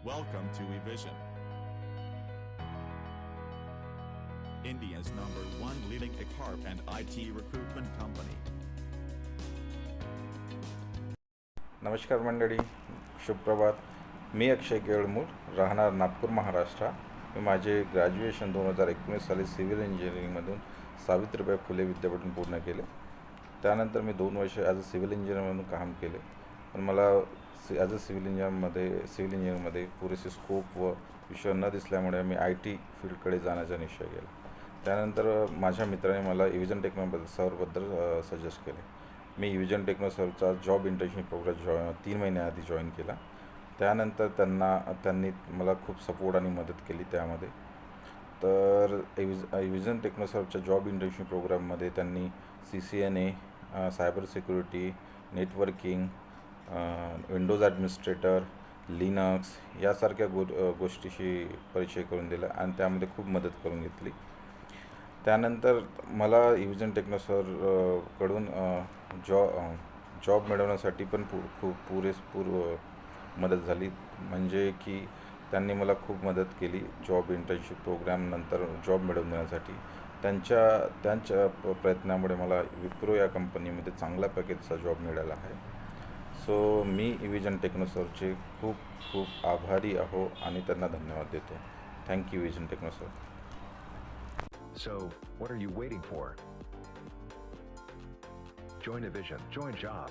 Welcome to eVision, India's #1 leading HRP and IT recruitment company. नमस्कार मंडळी, शुभप्रभात. मी अक्षय केळमूर, राहणार नागपूर, महाराष्ट्र. मी माझे ग्रॅज्युएशन 2019 साली सिव्हिल इंजिनिअरिंगमधून सावित्रीबाई फुले विद्यापीठातून पूर्ण केले. त्यानंतर मी 2 वर्ष ॲज अ सिव्हिल इंजिनियर म्हणून काम केले. पण मला ॲज अ सिव्हिल इंजिनिअरिंगमध्ये पुरेसे स्कोप व विषय न दिसल्यामुळे मी IT फील्डकडे जाण्याचा निश्चय केला. त्यानंतर माझ्या मित्राने मला इव्हिजन टेक्नोबद्दल सजेस्ट केले. मी इव्हिजन टेक्नोसर्वचा जॉब इंटर्नशिप प्रोग्राम 3 महिन्याआधी जॉईन केला. त्यानंतर त्यांनी मला खूप सपोर्ट आणि मदत केली त्यामध्ये. तर इव्हिजन टेक्नोसर्वच्या जॉब इंटर्नशिप प्रोग्राममध्ये त्यांनी CCNA, cyber security, networking, Windows administrator, Linux यासारख्या गोष्टीशी परिचय करून दिला आणि त्यामध्ये खूप मदत करून घेतली. त्यानंतर मला इव्हिजन टेक्नोसर्वकडून जॉब मिळवण्यासाठी पण खूप पुरेपूर मदत झाली. म्हणजे की त्यांनी मला खूप मदत केली जॉब इंटर्नशिप प्रोग्रामनंतर जॉब मिळवून देण्यासाठी. त्यांच्या प्रयत्नामुळे मला विप्रो या कंपनीमध्ये चांगल्या पॅकेजचा जॉब मिळाला आहे. सो मी इव्हिजन टेक्नोसर्वचे खूप खूप आभारी आहो आणि त्यांना धन्यवाद देतो. Thank you eVision Technoserve. So, what are you waiting for? Join eVision, join job.